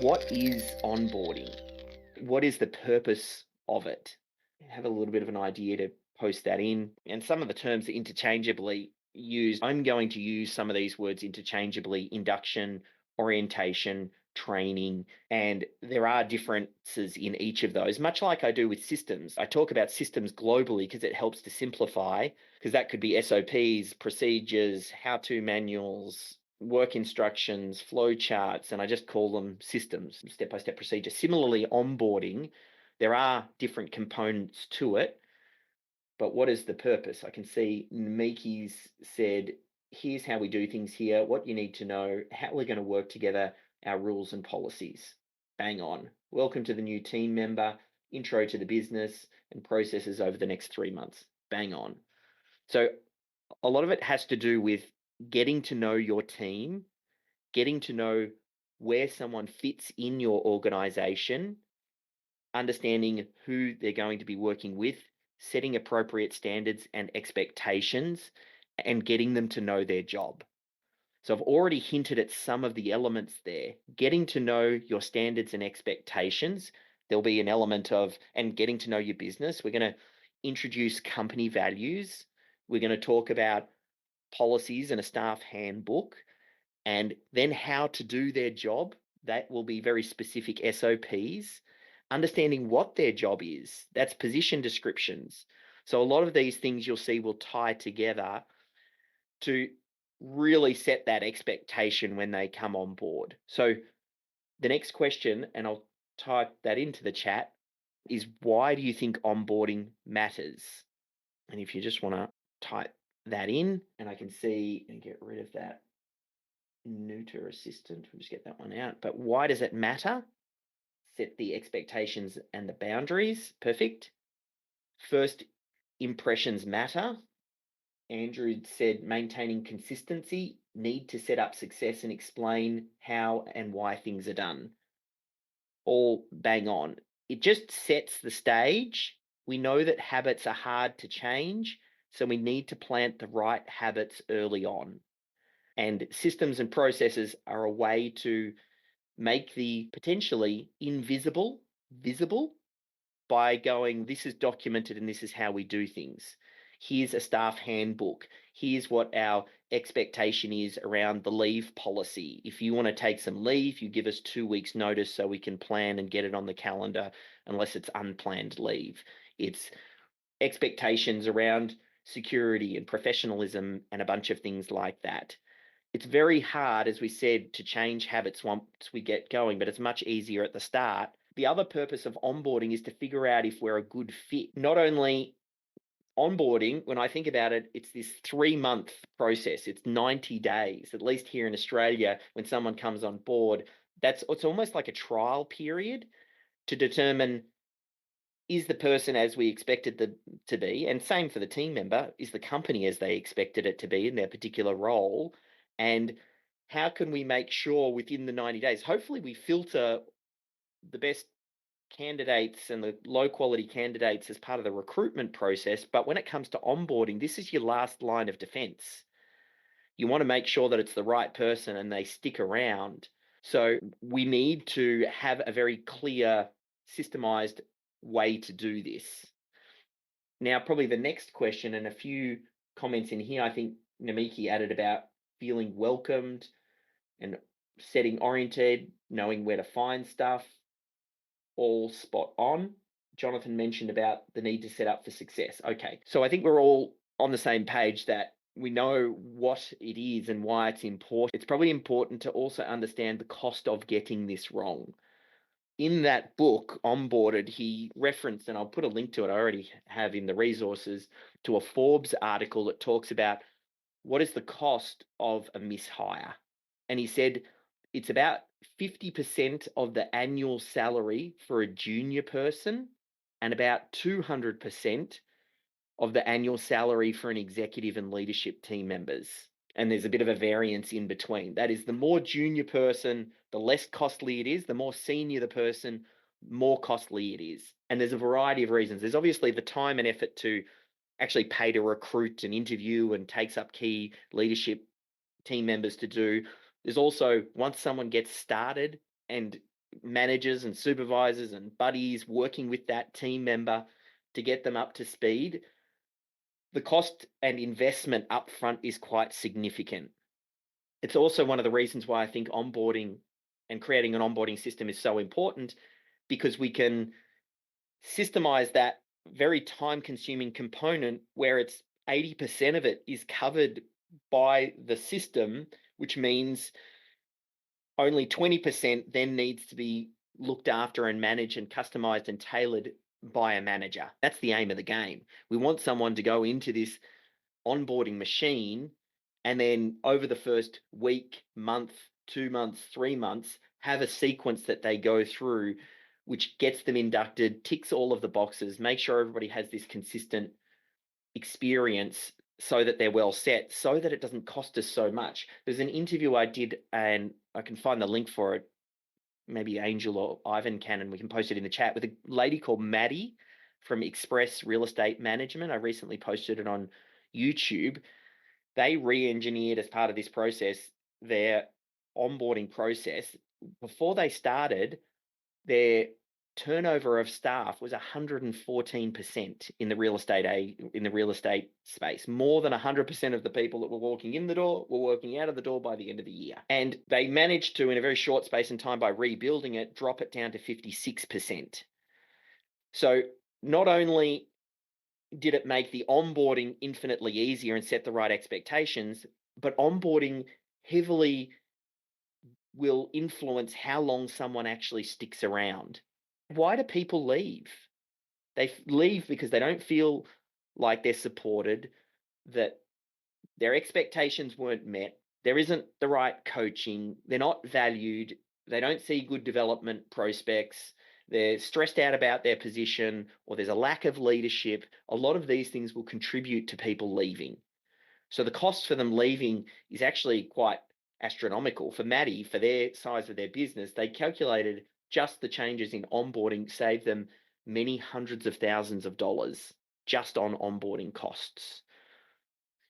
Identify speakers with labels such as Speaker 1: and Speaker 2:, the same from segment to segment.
Speaker 1: What is onboarding? What is the purpose of it? Have a little bit of an idea to post that in. And some of the terms are interchangeably used. I'm going to use some of these words interchangeably: induction, orientation, training, and there are differences in each of those, much like I do with systems. I talk about systems globally because it helps to simplify, because that could be SOPs, procedures, how-to manuals, work instructions, flow charts, and I just call them systems, step-by-step procedure. Similarly, onboarding, there are different components to it, but what is the purpose? I can see Miki's said, here's how we do things here, what you need to know, how we're going to work together, our rules and policies. Bang on. Welcome to the new team member, intro to the business and processes over the next 3 months. Bang on. So a lot of it has to do with getting to know your team, getting to know where someone fits in your organization, understanding who they're going to be working with, setting appropriate standards and expectations, and getting them to know their job. So I've already hinted at some of the elements there. Getting to know your standards and expectations. There'll be an element of, and getting to know your business. We're going to introduce company values. We're going to talk about policies and a staff handbook, and then how to do their job. That will be very specific SOPs. Understanding what their job is, that's position descriptions. So a lot of these things you'll see will tie together to really set that expectation when they come on board. So the next question, and I'll type that into the chat, is why do you think onboarding matters? And if you just want to type that in, and I can see and get rid of that neuter assistant, we'll just get that one out. But why does it matter? Set the expectations and the boundaries. Perfect. First impressions matter. Andrew said maintaining consistency, need to set up success and explain how and why things are done. All bang on. It just sets the stage. We know that habits are hard to change, so we need to plant the right habits early on. And systems and processes are a way to make the potentially invisible visible by going, this is documented and this is how we do things. Here's a staff handbook. Here's what our expectation is around the leave policy. If you want to take some leave, you give us 2 weeks notice so we can plan and get it on the calendar, unless it's unplanned leave. It's expectations around security and professionalism and a bunch of things like that. It's very hard, as we said, to change habits once we get going, but it's much easier at the start. The other purpose of onboarding is to figure out if we're a good fit. Not only onboarding, when I think about it, it's this 3-month process. It's 90 days, at least here in Australia, when someone comes on board. It's almost like a trial period to determine, is the person as we expected to be, and same for the team member, is the company as they expected it to be in their particular role, and how can we make sure within the 90 days, hopefully we filter the best candidates and the low quality candidates as part of the recruitment process, but when it comes to onboarding, this is your last line of defense. You want to make sure that it's the right person and they stick around. So we need to have a very clear, systemized way to do this. Now, probably the next question, and a few comments in here, I think Namiki added about feeling welcomed and setting oriented, knowing where to find stuff, all spot on. Jonathan mentioned about the need to set up for success. Okay, so I think we're all on the same page that we know what it is and why it's important. It's probably important to also understand the cost of getting this wrong. In that book, Onboarded, he referenced, and I'll put a link to it, I already have in the resources, to a Forbes article that talks about what is the cost of a mishire. And he said it's about 50% of the annual salary for a junior person and about 200% of the annual salary for an executive and leadership team members. And there's a bit of a variance in between. That is, the more junior person, the less costly it is. The more senior the person, more costly it is. And there's a variety of reasons. There's obviously the time and effort to actually pay to recruit and interview and takes up key leadership team members to do. There's also, once someone gets started and managers and supervisors and buddies working with that team member to get them up to speed, the cost and investment upfront is quite significant. It's also one of the reasons why I think onboarding and creating an onboarding system is so important, because we can systemize that very time-consuming component where it's 80% of it is covered by the system, which means only 20% then needs to be looked after and managed and customized and tailored by a manager. That's the aim of the game. We want someone to go into this onboarding machine and then over the first week, month, 2 months, 3 months, have a sequence that they go through which gets them inducted, ticks all of the boxes, make sure everybody has this consistent experience so that they're well set, so that it doesn't cost us so much. There's an interview I did, and I can find the link for it. Maybe Angel or Ivan can, and we can post it in the chat, with a lady called Maddie from Express Real Estate Management. I recently posted it on YouTube. They re-engineered, as part of this process, their onboarding process. Before they started, their turnover of staff was 114% in the real estate space. More than 100% of the people that were walking in the door were walking out of the door by the end of the year. And they managed to, in a very short space in time, by rebuilding it, drop it down to 56%. So not only did it make the onboarding infinitely easier and set the right expectations, but onboarding heavily will influence how long someone actually sticks around. Why do people leave? They leave because they don't feel like they're supported, that their expectations weren't met, there isn't the right coaching, they're not valued, they don't see good development prospects, they're stressed out about their position, or there's a lack of leadership. A lot of these things will contribute to people leaving. So the cost for them leaving is actually quite astronomical. For Maddie, for their size of their business, they calculated just the changes in onboarding saved them many hundreds of thousands of dollars just on onboarding costs.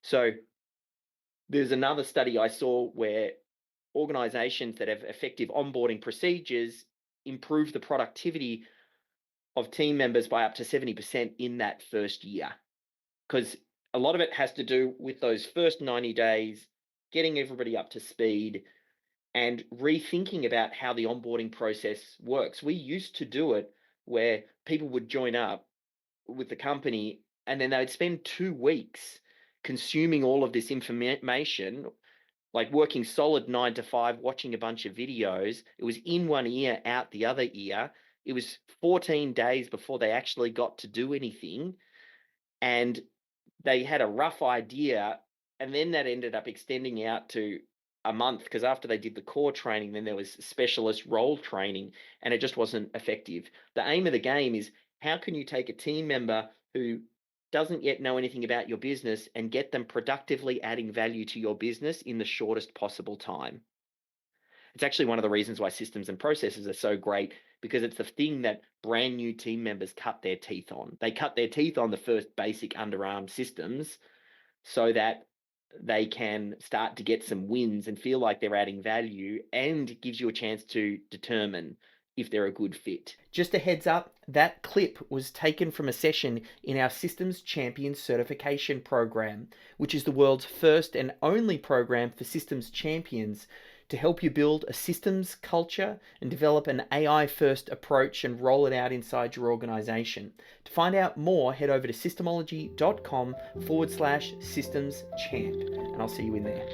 Speaker 1: So there's another study I saw where organizations that have effective onboarding procedures improve the productivity of team members by up to 70% in that first year. Because a lot of it has to do with those first 90 days, getting everybody up to speed and rethinking about how the onboarding process works. We used to do it where people would join up with the company and then they'd spend 2 weeks consuming all of this information, like working solid 9 to 5, watching a bunch of videos. It was in one ear, out the other ear. It was 14 days before they actually got to do anything. And they had a rough idea, and then that ended up extending out to a month, because after they did the core training, then there was specialist role training, and it just wasn't effective. The aim of the game is, how can you take a team member who doesn't yet know anything about your business and get them productively adding value to your business in the shortest possible time? It's actually one of the reasons why systems and processes are so great, because it's the thing that brand new team members cut their teeth on. They cut their teeth on the first basic underarm systems so that they can start to get some wins and feel like they're adding value, and gives you a chance to determine if they're a good fit. Just a heads up, that clip was taken from a session in our Systems Champions Certification Program, which is the world's first and only program for systems champions to help you build a systems culture and develop an AI-first approach and roll it out inside your organization. To find out more, head over to systemology.com/systems champ, and I'll see you in there.